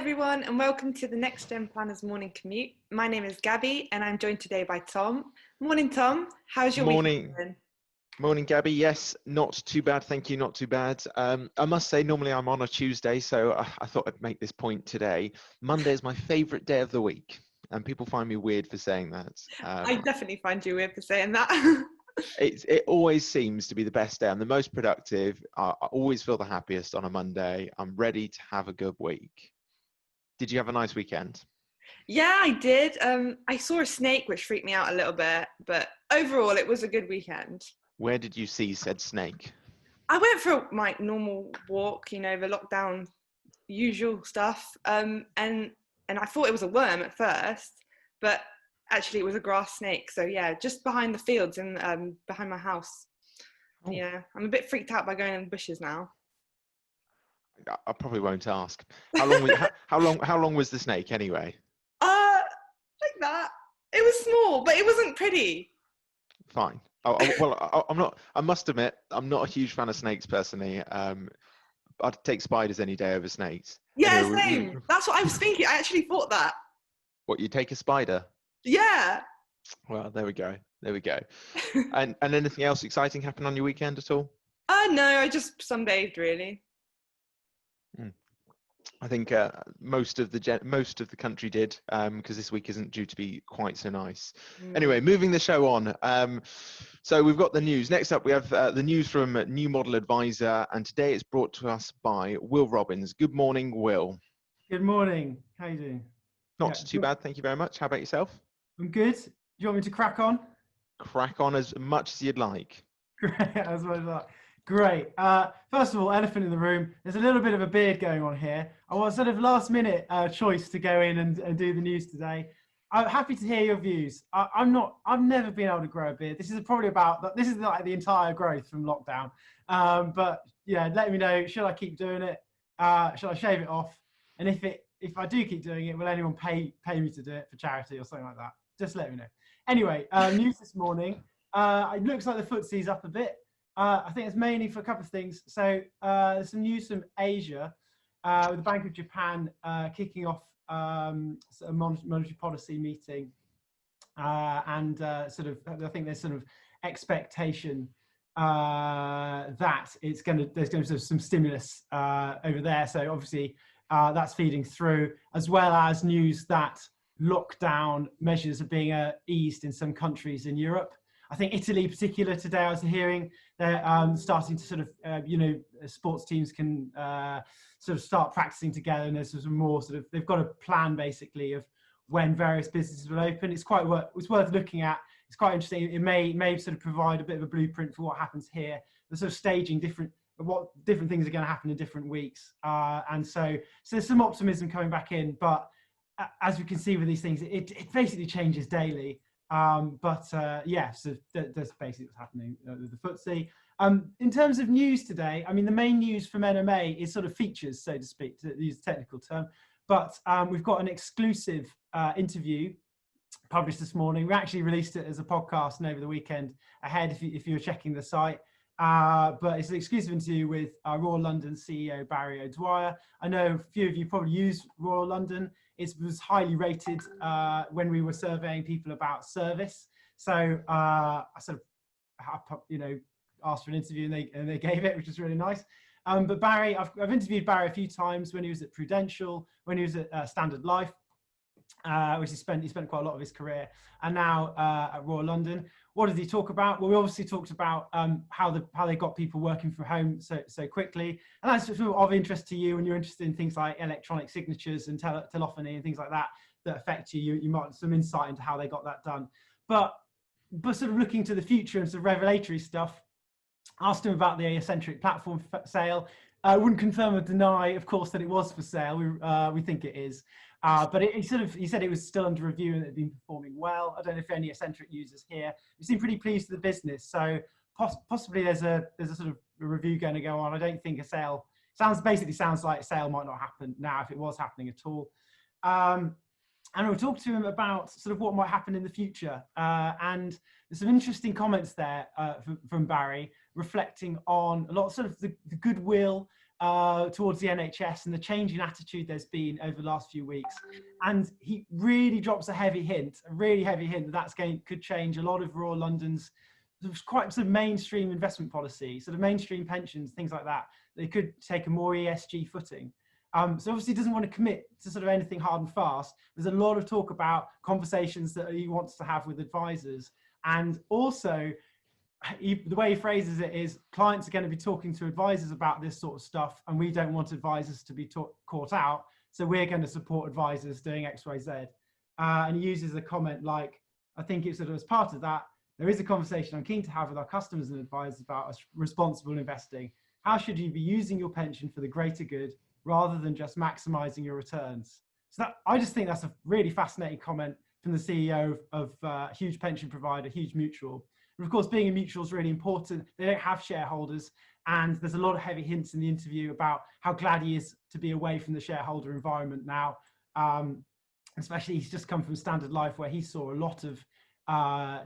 everyone, and welcome to the Next Gen Planners Morning Commute. My name is Gabby, and I'm joined today by Tom. Morning, Tom. How's your week been? Morning, Gabby. Yes, not too bad. Thank you. Not too bad. I must say, normally I'm on a Tuesday, so I thought I'd make this point today. Monday is my favourite day of the week, and people find me weird for saying that. I definitely find you weird for saying that. It always seems to be the best day. I'm the most productive. I always feel the happiest on a Monday. I'm ready to have a good week. Did you have a nice weekend? Yeah, I did. I saw a snake, which freaked me out a little bit, but overall, it was a good weekend. Where did you see said snake? I went for my normal walk, the lockdown usual stuff, and I thought it was a worm at first, but actually it was a grass snake. So yeah, just behind the fields and behind my house. Oh. Yeah, I'm a bit freaked out by going in the bushes now. I probably won't ask. How long was the snake anyway? Like that. It was small, but it wasn't pretty. Fine. I'm not. I must admit, I'm not a huge fan of snakes personally. I'd take spiders any day over snakes. Yeah, anyway, same. That's what I was thinking. I actually thought that. What, you take a spider? Yeah. Well, there we go. And anything else exciting happen on your weekend at all? No, I just sunbathed really. I think most of the country did, because this week isn't due to be quite so nice. Anyway, moving the show on. So we've got the news. Next up, we have the news from New Model Advisor, and today it's brought to us by Will Robbins. Good morning, Will. Good morning. How are you doing? Not too bad, thank you very much. How about yourself? I'm good. Do you want me to crack on? Crack on as much as you'd like. Great, as much as I like. Great. First of all, elephant in the room. There's a little bit of a beard going on here. I was sort of last minute choice to go in and do the news today. I'm happy to hear your views. I've never been able to grow a beard. This is like the entire growth from lockdown. But yeah, let me know. Should I keep doing it? Should I shave it off? And if I do keep doing it, will anyone pay me to do it for charity or something like that? Just let me know. Anyway, news this morning. It looks like the FTSE's up a bit. I think it's mainly for a couple of things. So there's some news from Asia, with the Bank of Japan kicking off a monetary policy meeting, and I think there's sort of expectation that there's going to be sort of some stimulus over there. So obviously that's feeding through, as well as news that lockdown measures are being eased in some countries in Europe. I think Italy in particular today, I was hearing they're starting to sort of, sports teams can sort of start practicing together, and there's sort of more sort of, they've got a plan basically of when various businesses will open. It's worth looking at. It's quite interesting. It may sort of provide a bit of a blueprint for what happens here. They're sort of staging what different things are going to happen in different weeks. And so there's some optimism coming back in, but as we can see with these things, it basically changes daily. So that's basically what's happening with the FTSE. In terms of news today, I mean, the main news from NMA is sort of features, so to speak, to use a technical term. But we've got an exclusive interview published this morning. We actually released it as a podcast and over the weekend ahead if you were checking the site. But it's an exclusive interview with Royal London CEO Barry O'Dwyer. I know a few of you probably use Royal London. It was highly rated when we were surveying people about service. So I sort of, asked for an interview and they gave it, which is really nice. But Barry, I've interviewed Barry a few times when he was at Prudential, when he was at Standard Life, which he spent quite a lot of his career, and now at Royal London. What did he talk about? Well, we obviously talked about how they got people working from home so quickly, and that's just of interest to you when you're interested in things like electronic signatures and telephony and things like that affect you. You might have some insight into how they got that done. But sort of looking to the future and sort of revelatory stuff, asked him about the Eccentric platform sale. I wouldn't confirm or deny, of course, that it was for sale. We think it is. But he said it was still under review and it had been performing well. I don't know if any Eccentric users here. We seem pretty pleased with the business. So possibly there's a sort of a review going to go on. I don't think a sale sounds like a sale might not happen now if it was happening at all. And we'll talk to him about sort of what might happen in the future. And there's some interesting comments there from Barry, reflecting on a lot of sort of the goodwill towards the NHS and the change in attitude there's been over the last few weeks. And he really drops a really heavy hint that could change a lot of rural London's quite sort of mainstream investment policy, sort of mainstream pensions, things like that. They could take a more ESG footing. So obviously he doesn't want to commit to sort of anything hard and fast. There's a lot of talk about conversations that he wants to have with advisors. And also, the way he phrases it is clients are going to be talking to advisors about this sort of stuff, and we don't want advisors to be caught out. So we're going to support advisors doing X, Y, Z. And he uses a comment like, I think it's sort of as part of that, there is a conversation I'm keen to have with our customers and advisors about responsible investing. How should you be using your pension for the greater good rather than just maximizing your returns? So I just think that's a really fascinating comment from the CEO of a huge pension provider, huge mutual. And of course, being a mutual is really important. They don't have shareholders. And there's a lot of heavy hints in the interview about how glad he is to be away from the shareholder environment now. Especially he's just come from Standard Life, where he saw a lot of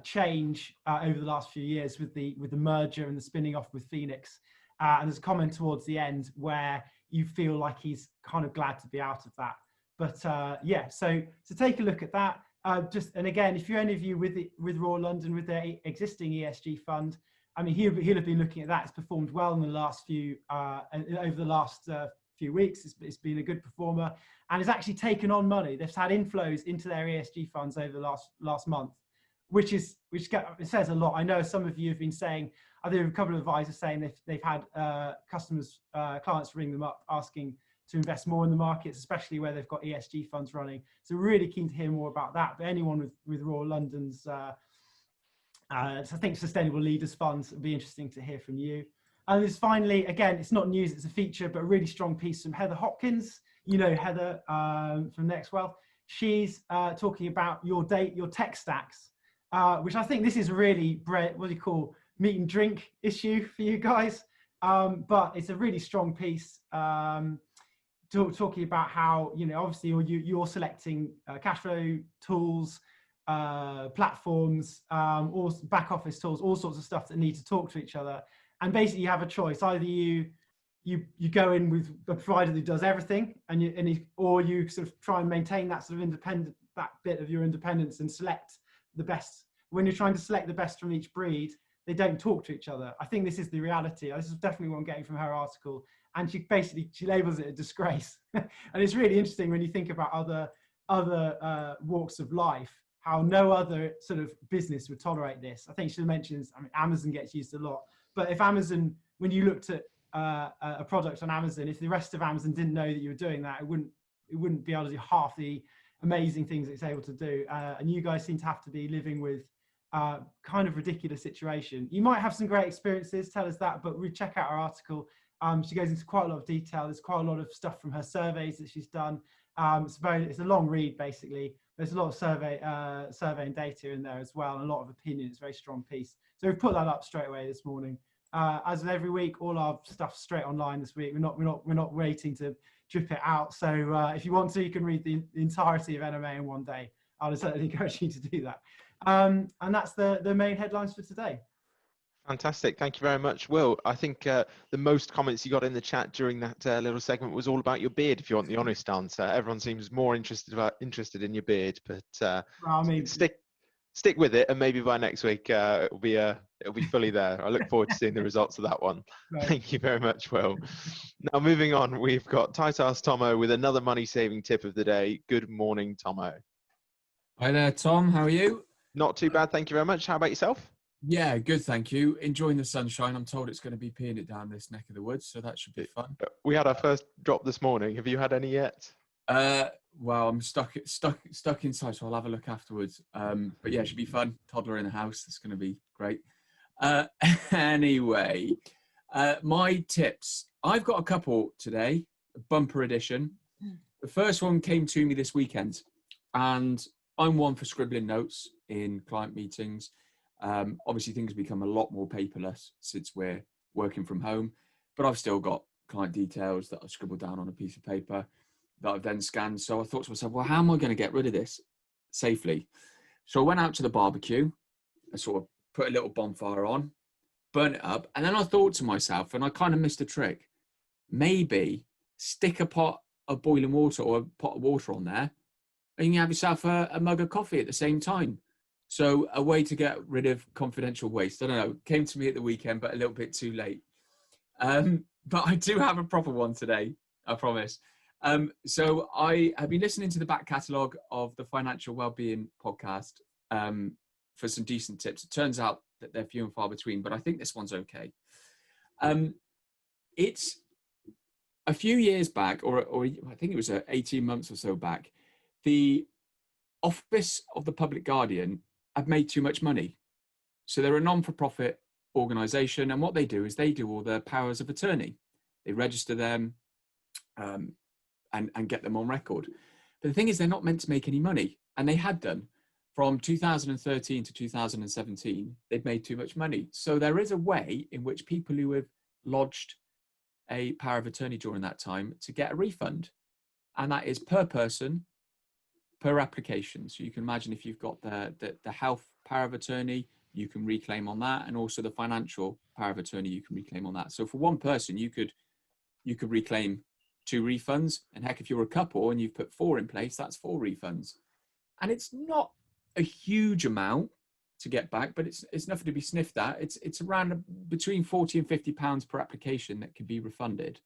change over the last few years with the merger and the spinning off with Phoenix. And there's a comment towards the end where you feel like he's kind of glad to be out of that. But yeah, so take a look at that. And again, if you're any of you with Royal London with their existing ESG fund, I mean, he'll have been looking at that. It's performed well in the last over the last few weeks. It's been a good performer, and it's actually taken on money. They've had inflows into their ESG funds over the last month, which it says a lot. I know some of you have been saying, I think a couple of advisors saying they've had clients ring them up asking to invest more in the markets, especially where they've got ESG funds running. So really keen to hear more about that. But anyone with Royal London's, I think Sustainable Leaders Funds, would be interesting to hear from you. And there's finally, again, it's not news, it's a feature, but a really strong piece from Heather Hopkins. You know Heather from Next Wealth. She's talking about your tech stacks, which I think this is really, what do you call, meat and drink issue for you guys. But it's a really strong piece. Talking about how, obviously you're selecting cash flow tools, platforms, or back office tools, all sorts of stuff that need to talk to each other. And basically you have a choice. Either you go in with a provider that does everything, or you sort of try and maintain that sort of that bit of your independence and select the best. When you're trying to select the best from each breed, they don't talk to each other. I think this is the reality. This is definitely what I'm getting from her article. And she labels it a disgrace. And it's really interesting when you think about other walks of life, how no other sort of business would tolerate this. I think she mentions, Amazon gets used a lot. But if Amazon, when you looked at a product on Amazon, if the rest of Amazon didn't know that you were doing that, it wouldn't be able to do half the amazing things it's able to do. And you guys seem to have to be living with kind of ridiculous situation. You might have some great experiences, tell us that, but check out our article. She goes into quite a lot of detail. There's quite a lot of stuff from her surveys that she's done. It's a long read, basically. There's a lot of survey and data in there as well, and a lot of opinion. It's a very strong piece. So we've put that up straight away this morning. As with every week, all our stuff's straight online this week. We're not waiting to drip it out. So if you want to, you can read the entirety of NMA in one day. I would certainly encourage you to do that. And that's the main headlines for today. Fantastic. Thank you very much, Will. I think the most comments you got in the chat during that little segment was all about your beard, if you want the honest answer. Everyone seems more interested in your beard, but stick with it, and maybe by next week it'll be fully there. I look forward to seeing the results of that one. Right. Thank you very much, Will. Now moving on, we've got Titus Tomo with another money saving tip of the day. Good morning, Tomo. Hi there, Tom. How are you? Not too bad, thank you very much. How about yourself? Yeah, good, thank you. Enjoying the sunshine. I'm told it's going to be peeing it down this neck of the woods, so that should be fun. We had our first drop this morning. Have you had any yet? Well, I'm stuck inside, so I'll have a look afterwards. But yeah, it should be fun. Toddler in the house. It's going to be great. Anyway, my tips. I've got a couple today, bumper edition. The first one came to me this weekend, and I'm one for scribbling notes in client meetings. Obviously, things have become a lot more paperless since we're working from home, but I've still got client details that I've scribbled down on a piece of paper that I've then scanned. So I thought to myself, well, how am I going to get rid of this safely? So I went out to the barbecue, I sort of put a little bonfire on, burnt it up, and then I thought to myself, and I kind of missed a trick. maybe stick a pot of boiling water or a pot of water on there, and you can have yourself a mug of coffee at the same time. So a way to get rid of confidential waste. I don't know, came to me at the weekend, but a little bit too late. But I do have a proper one today, I promise. So I have been listening to the back catalogue of the Financial Wellbeing podcast for some decent tips. It turns out that they're few and far between, but I think this one's okay. It's a few years back, or I think it was 18 months or so back, the Office of the Public Guardian have made too much money. So they're a non-for-profit organisation, and what they do is they do all the powers of attorney. They register them and get them on record. But the thing is, they're not meant to make any money, and they had done. From 2013 to 2017, they'd made too much money. So there is a way in which people who have lodged a power of attorney during that time to get a refund, and that is per person, per application. So you can imagine if you've got the health power of attorney, you can reclaim on that, and also the financial power of attorney, you can reclaim on that. So for one person, you could reclaim 2 refunds, and heck, if you're a couple and you've put 4 in place, that's 4 refunds. And it's not a huge amount to get back, but it's nothing to be sniffed at. It's around between £40 and £50 per application that can be refunded.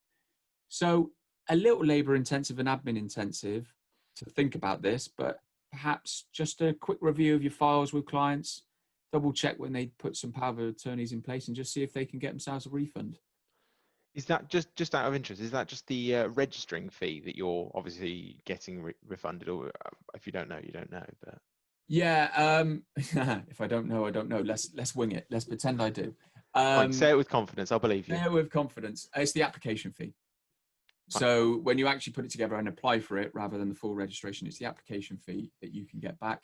So a little labour intensive and admin intensive to think about this, but perhaps just a quick review of your files with clients, double check when they put some power of attorneys in place, and just see if they can get themselves a refund. Is that just out of interest? Is that just the registering fee that you're obviously getting refunded, or if you don't know, you don't know? But yeah, if I don't know, I don't know. Let's wing it. Let's pretend I do. Say it with confidence. I'll believe you. Say it with confidence. It's the application fee. So when you actually put it together and apply for it, rather than the full registration, it's the application fee that you can get back.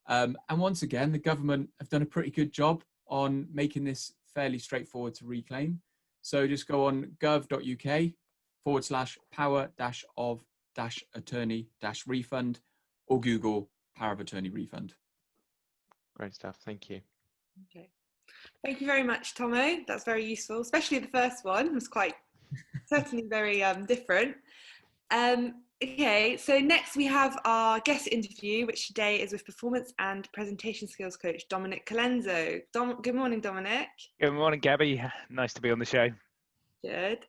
And once again, the government have done a pretty good job on making this fairly straightforward to reclaim. So just go on gov.uk/power-of-attorney-refund, or Google power of attorney refund. Great stuff. Thank you. Okay. Thank you very much, Tomo. That's very useful, especially the first one. It was quite certainly very different. Okay, so next we have our guest interview, which today is with performance and presentation skills coach Dominic Colenso. Good morning, Dominic. Good morning, Gabby. Nice to be on the show. Good.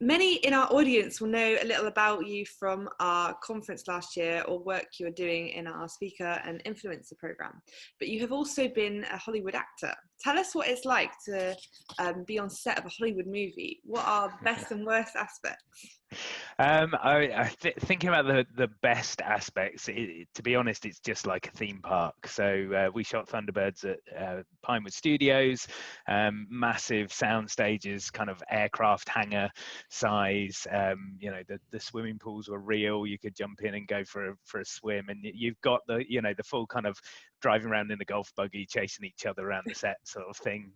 Many in our audience will know a little about you from our conference last year or work you're doing in our speaker and influencer program, but you have also been a Hollywood actor. Tell us what it's like to be on set of a Hollywood movie. What are best and worst aspects? Thinking about the best aspects, to be honest, it's just like a theme park. So we shot Thunderbirds at Pinewood Studios, massive sound stages, kind of aircraft hangar size. The swimming pools were real. You could jump in and go for a swim, and you've got the full kind of driving around in a golf buggy, chasing each other around the set sort of thing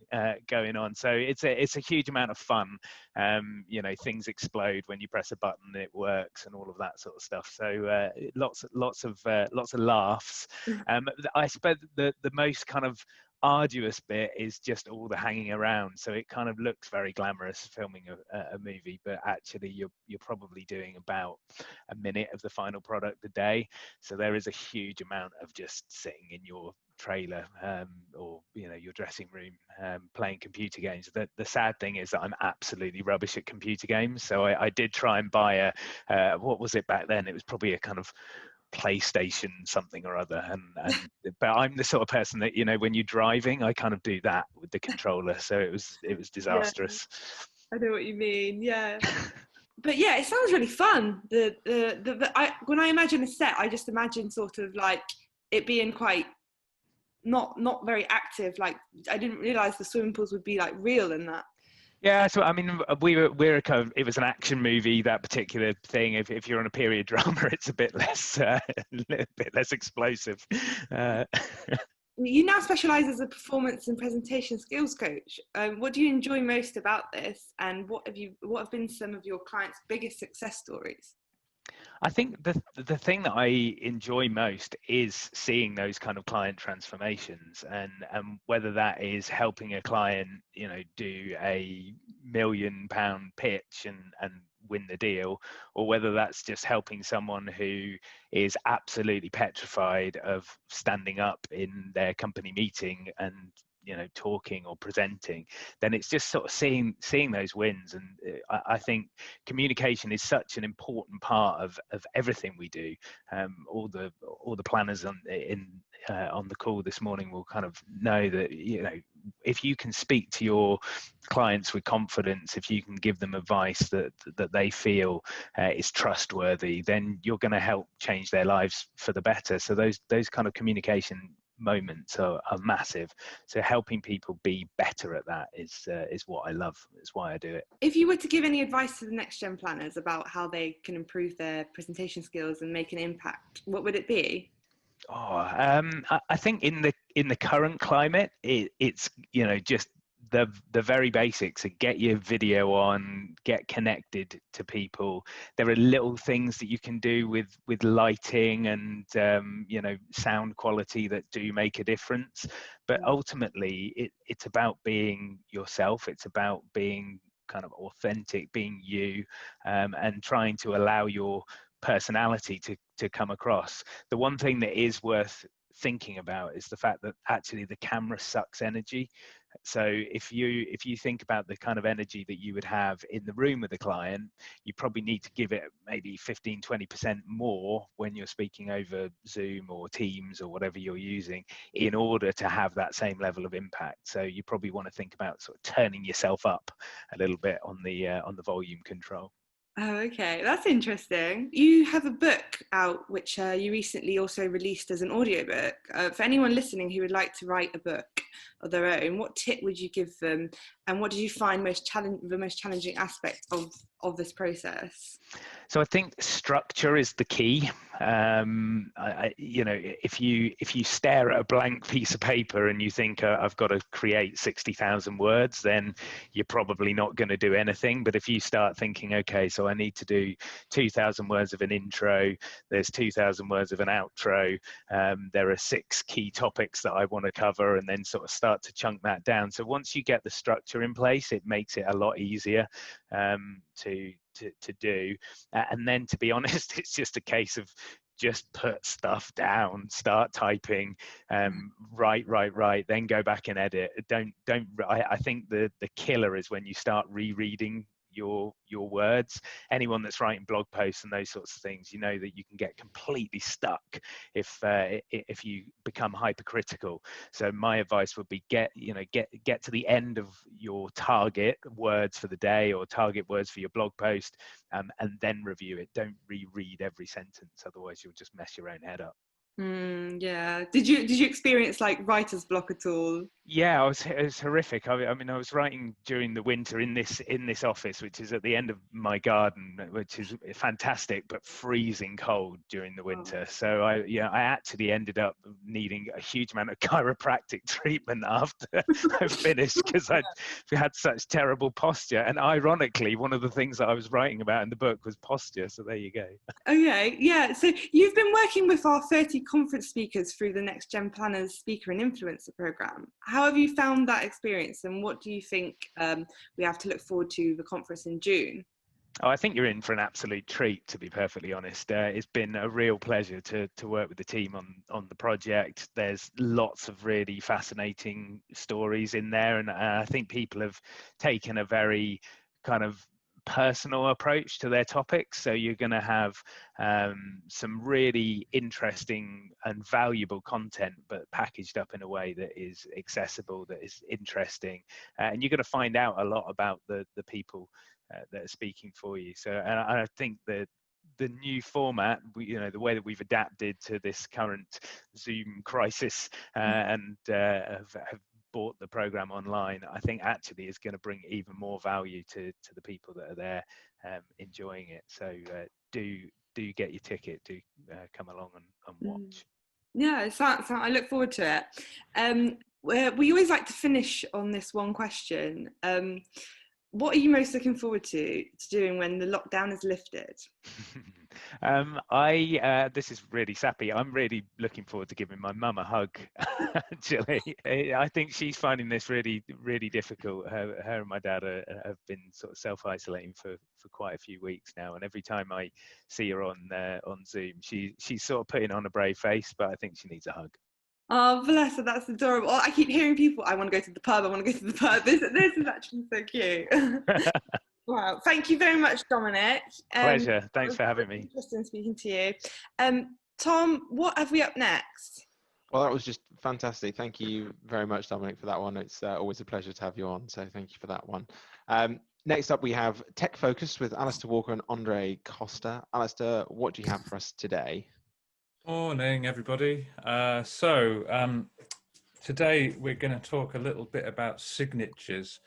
going on. So it's a huge amount of fun. Things explode when you press a button, it works, and all of that sort of stuff. So lots of laughs. I suppose the most kind of arduous bit is just all the hanging around. So it kind of looks very glamorous filming a movie, but actually you're probably doing about a minute of the final product a day. So there is a huge amount of just sitting in your trailer or your dressing room playing computer games. The sad thing is that I'm absolutely rubbish at computer games. So I did try and buy what was it back then? It was probably a kind of PlayStation something or other, but I'm the sort of person that when you're driving, I kind of do that with the controller. So it was disastrous. Yeah, I know what you mean. Yeah. But yeah, it sounds really fun. When I imagine a set, I just imagine sort of like it being quite not very active. Like I didn't realize the swimming pools would be like real in that. Yeah, so I mean, we're kind of, it was an action movie, that particular thing. If you're on a period drama, it's a bit less explosive. You now specialise as a performance and presentation skills coach. What do you enjoy most about this, and what have been some of your clients' biggest success stories? I think the thing that I enjoy most is seeing those kind of client transformations, and whether that is helping a client, do a £1 million pitch and win the deal, or whether that's just helping someone who is absolutely petrified of standing up in their company meeting and talking or presenting. Then it's just sort of seeing those wins. And I think communication is such an important part of everything we do. All the planners on the call this morning will kind of know that if you can speak to your clients with confidence, if you can give them advice that they feel is trustworthy, then you're going to help change their lives for the better. So those kind of communication moments are massive. So helping people be better at that is what I love. It's why I do it. If you were to give any advice to the next gen planners about how they can improve their presentation skills and make an impact, what would it be? I think in the current climate, it's just the very basics. Get your video on, get connected to people. There are little things that you can do with lighting and sound quality that do make a difference. But ultimately, it's about being yourself. It's about being kind of authentic, being you, and trying to allow your personality to come across. The one thing that is worth thinking about is the fact that actually the camera sucks energy. So if you think about the kind of energy that you would have in the room with a client, you probably need to give it maybe 15-20% more when you're speaking over Zoom or Teams or whatever you're using in order to have that same level of impact. So you probably want to think about sort of turning yourself up a little bit on the volume control. Oh, okay. That's interesting. You have a book out, which you recently also released as an audiobook. For anyone listening who would like to write a book of their own, what tip would you give them? And what did you find the most challenging aspect of this process? So I think structure is the key. If you stare at a blank piece of paper and you think I've got to create 60,000 words, then you're probably not going to do anything. But if you start thinking, okay, so I need to do 2,000 words of an intro, there's 2,000 words of an outro, there are 6 key topics that I want to cover, and then sort of start to chunk that down. So once you get the structure in place, it makes it a lot easier to do. And then, to be honest, it's just a case of just put stuff down, start typing, write, then go back and edit. I think the killer is when you start rereading your words. Anyone that's writing blog posts and those sorts of things, you know that you can get completely stuck if you become hypercritical. So my advice would be get to the end of your target words for the day or target words for your blog post, and then review it. Don't reread every sentence, otherwise you'll just mess your own head up. Yeah. Did you experience like writer's block at all? Yeah, it was horrific. I mean, I was writing during the winter in this office, which is at the end of my garden, which is fantastic, but freezing cold during the winter. So I actually ended up needing a huge amount of chiropractic treatment after I finished, because I had such terrible posture. And ironically, one of the things that I was writing about in the book was posture. So there you go. Okay, yeah. So you've been working with our 30 conference speakers through the Next Gen Planners Speaker and Influencer Programme. How have you found that experience, and what do you think we have to look forward to the conference in June? Oh, I think you're in for an absolute treat, to be perfectly honest. It's been a real pleasure to work with the team on the project. There's lots of really fascinating stories in there, and I think people have taken a very kind of personal approach to their topics. So you're going to have some really interesting and valuable content, but packaged up in a way that is accessible, that is interesting, and you're going to find out a lot about the people that are speaking for you. So, and I think that the new format, the way that we've adapted to this current Zoom crisis and have bought the program online, I think actually is going to bring even more value to the people that are there enjoying it. So do get your ticket, do come along and watch. Yeah, I look forward to it. We always like to finish on this one question. What are you most looking forward to doing when the lockdown is lifted? This is really sappy. I'm really looking forward to giving my mum a hug. Actually, I think she's finding this really, really difficult. Her and my dad have been sort of self-isolating for quite a few weeks now, and every time I see her on Zoom, she's sort of putting on a brave face, but I think she needs a hug. Oh, bless her, that's adorable. Oh, I keep hearing people, I want to go to the pub, I want to go to the pub. This is actually so cute. Wow, thank you very much, Dominic. Pleasure, thanks for having me. Interesting speaking to you. Tom, what have we up next? Well, that was just fantastic. Thank you very much, Dominic, for that one. It's always a pleasure to have you on, so thank you for that one. Next up, we have Tech Focus with Alistair Walker and Andre Costa. Alistair, what do you have for us today? Morning, everybody. Today we're going to talk a little bit about signatures.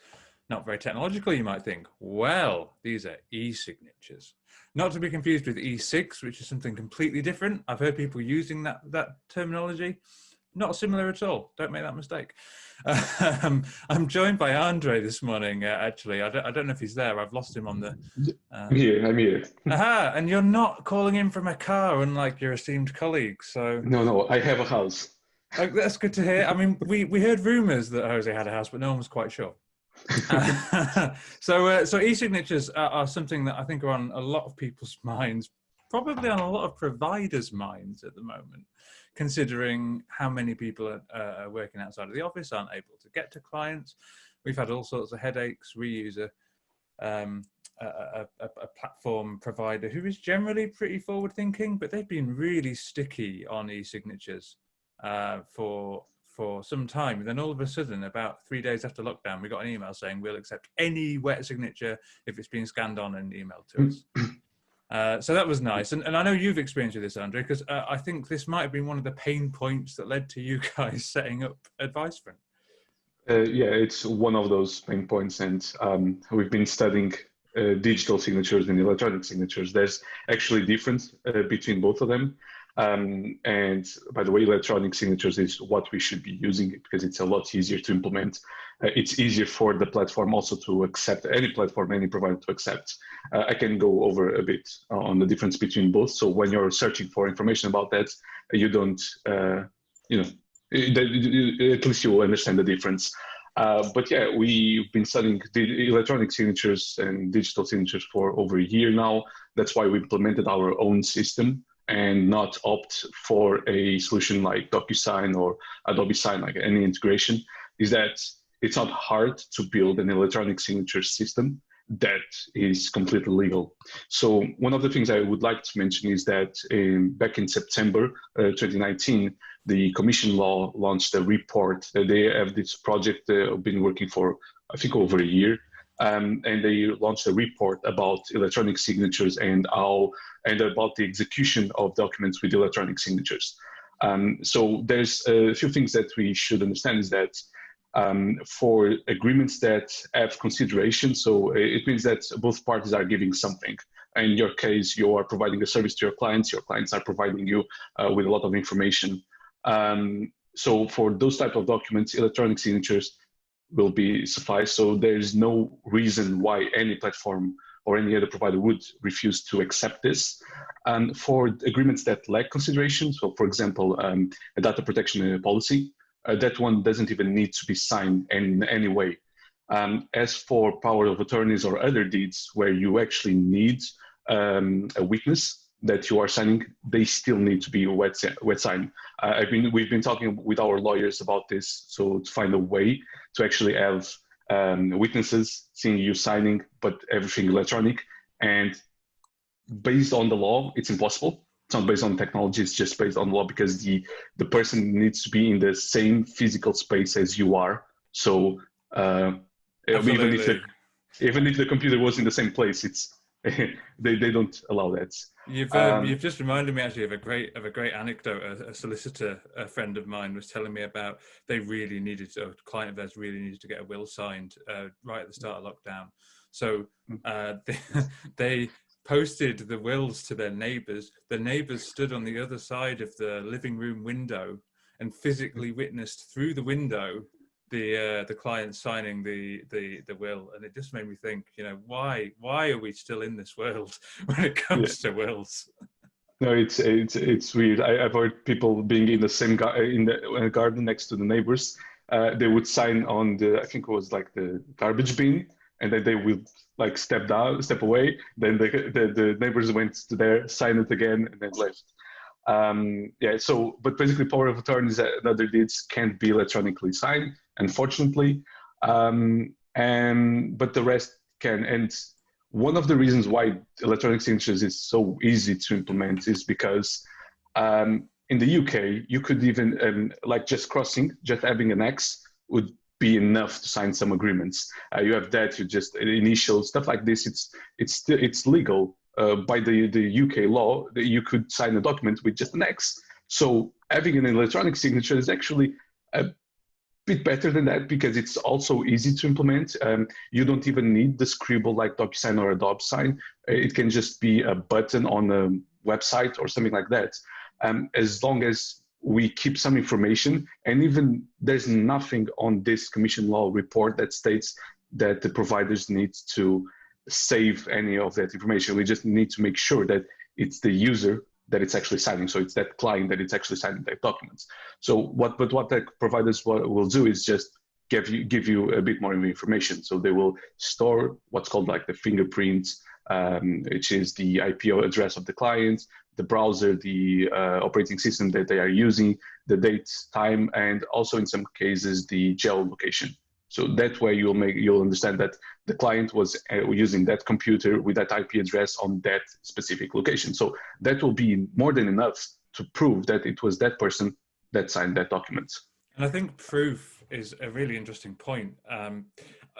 Not very technological, you might think. Well, these are e-signatures. Not to be confused with e-cigs, which is something completely different. I've heard people using that terminology. Not similar at all. Don't make that mistake. I'm joined by Andre this morning, actually. I don't know if he's there. I've lost him on the... I'm here. Aha, and you're not calling in from a car, unlike your esteemed colleague, so... No, I have a house. Oh, that's good to hear. I mean, we heard rumours that Jose had a house, but no one was quite sure. So e-signatures are something that I think are on a lot of people's minds, probably on a lot of providers' minds at the moment, considering how many people are working outside of the office, aren't able to get to clients. We've had all sorts of headaches. We use a platform provider who is generally pretty forward-thinking, but they've been really sticky on e-signatures for some time. And then all of a sudden, about 3 days after lockdown, we got an email saying we'll accept any wet signature if it's been scanned on and emailed to us. So that was nice. And I know you've experienced with this, Andre, because I think this might have been one of the pain points that led to you guys setting up Advice Front. Yeah, it's one of those pain points, and we've been studying digital signatures and electronic signatures. There's actually difference between both of them. And by the way, electronic signatures is what we should be using because it's a lot easier to implement. It's easier for the platform also to accept, any platform, any provider to accept. I can go over a bit on the difference between both. So when you're searching for information about that, you don't, at least you will understand the difference. But yeah, we've been studying the electronic signatures and digital signatures for over a year now. That's why we implemented our own system and not opt for a solution like DocuSign or Adobe Sign, like any integration, is that it's not hard to build an electronic signature system that is completely legal. So one of the things I would like to mention is that back in September 2019, the Commission Law launched a report. They have this project been working for, I think, over a year. And they launched a report about electronic signatures and about the execution of documents with electronic signatures. So there's a few things that we should understand is that for agreements that have consideration, so it means that both parties are giving something. In your case, you are providing a service to your clients are providing you with a lot of information. So for those type of documents, electronic signatures will be suffice. So there's no reason why any platform or any other provider would refuse to accept this. And for agreements that lack consideration, so for example, a data protection policy, that one doesn't even need to be signed in any way. As for power of attorneys or other deeds where you actually need a witness that you are signing, they still need to be wet signed. We've been talking with our lawyers about this, so to find a way to actually have witnesses seeing you signing, but everything electronic. And based on the law, it's impossible. It's not based on technology, it's just based on law because the person needs to be in the same physical space as you are. So even if the computer was in the same place, it's they don't allow that. You've just reminded me actually of a great anecdote. A solicitor, a friend of mine, was telling me about a client of theirs really needed to get a will signed right at the start of lockdown. So they posted the wills to their neighbours. The neighbours stood on the other side of the living room window and physically witnessed through the window the client signing the will, and it just made me think, why are we still in this world when it comes to wills? No, it's weird. I've heard people being in the same in the garden next to the neighbors. They would sign on the, I think it was like the garbage bin, and then they would like step away. Then the neighbors went to there, signed it again, and then left. Yeah. So, but basically, power of attorneys and other deeds can't be electronically signed, unfortunately. And but the rest can. And one of the reasons why electronic signatures is so easy to implement is because in the UK, you could even like just having an X would be enough to sign some agreements. You have that, you just initial stuff like this. It's legal by the UK law that you could sign a document with just an X. So having an electronic signature is actually a bit better than that because it's also easy to implement. You don't even need the scribble like DocuSign or Adobe Sign. It can just be a button on a website or something like that. As long as we keep some information, and even there's nothing on this Commission Law report that states that the providers need to save any of that information. We just need to make sure that it's the user that it's actually signing. So it's that client that it's actually signing that documents. So what the providers will do is just give you a bit more information. So they will store what's called like the fingerprint, which is the IP address of the client, the browser, the operating system that they are using, the date, time, and also in some cases the geolocation. So that way you'll understand that the client was using that computer with that IP address on that specific location. So that will be more than enough to prove that it was that person that signed that document. And I think proof is a really interesting point.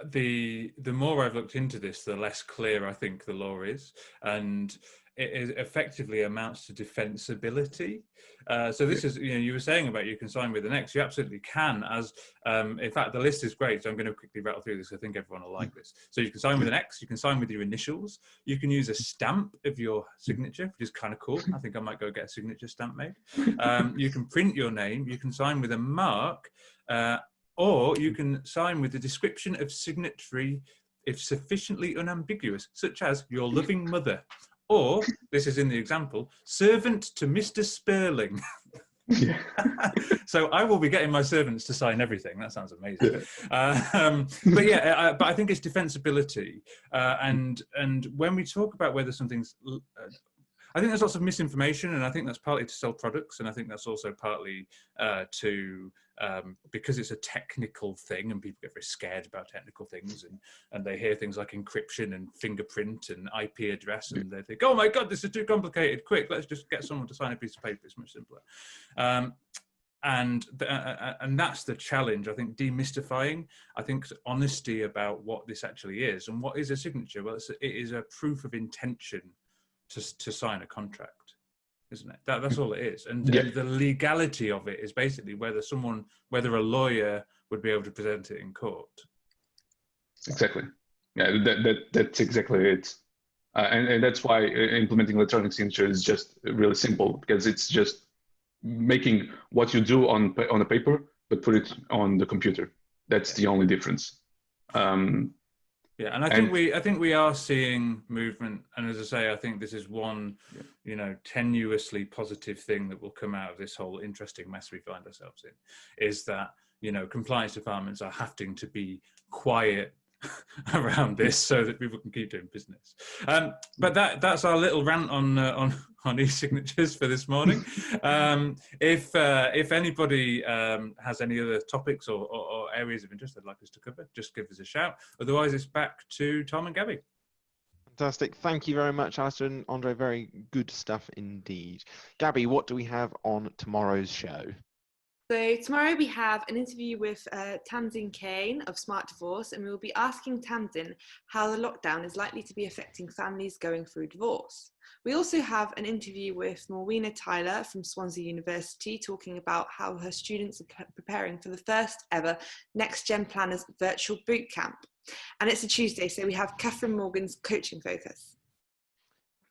The more I've looked into this, the less clear I think the law is, and it effectively amounts to defensibility. So this is, you were saying about you can sign with an X. You absolutely can. As in fact, the list is great. So I'm going to quickly rattle through this. I think everyone will like this. So you can sign with an X. You can sign with your initials. You can use a stamp of your signature, which is kind of cool. I think I might go get a signature stamp made. You can print your name. You can sign with a mark, or you can sign with the description of signatory if sufficiently unambiguous, such as your loving mother. Or, this is in the example, servant to Mr. Sperling. So I will be getting my servants to sign everything. That sounds amazing. But I think it's defensibility. And when we talk about whether something's... I think there's lots of misinformation, and I think that's partly to sell products, and I think that's also partly because it's a technical thing, and people get very scared about technical things, and they hear things like encryption and fingerprint and IP address, and they think, oh my God, this is too complicated. Quick, let's just get someone to sign a piece of paper. It's much simpler. And that's the challenge, I think, demystifying. I think honesty about what this actually is, and what is a signature. Well, it is a proof of intention to sign a contract, isn't it? That's all it is. And the legality of it is basically whether a lawyer would be able to present it in court. Exactly. Yeah, that's exactly it. And that's why implementing electronic signature is just really simple, because it's just making what you do on a paper, but put it on the computer. That's the only difference. Yeah, and I think we are seeing movement, and as I say, I think this is one, tenuously positive thing that will come out of this whole interesting mess we find ourselves in, is that compliance departments are having to be quiet around this so that people can keep doing business. But that's our little rant on e-signatures for this morning. If anybody has any other topics or areas of interest they'd like us to cover, just give us a shout. Otherwise, it's back to Tom and Gabby. Fantastic. Thank you very much, Alistair and Andre. Very good stuff indeed. Gabby, what do we have on tomorrow's show? So tomorrow we have an interview with Tamsin Kane of Smart Divorce, and we will be asking Tamsin how the lockdown is likely to be affecting families going through divorce. We also have an interview with Morwena Tyler from Swansea University, talking about how her students are preparing for the first ever Next Gen Planners virtual boot camp. And it's a Tuesday, so we have Catherine Morgan's coaching focus.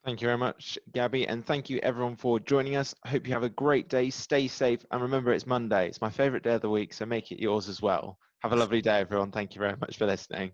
Thank you very much, Gabby, and thank you everyone for joining us. I hope you have a great day, stay safe, and remember it's Monday. It's my favourite day of the week, so make it yours as well. Have a lovely day, everyone. Thank you very much for listening.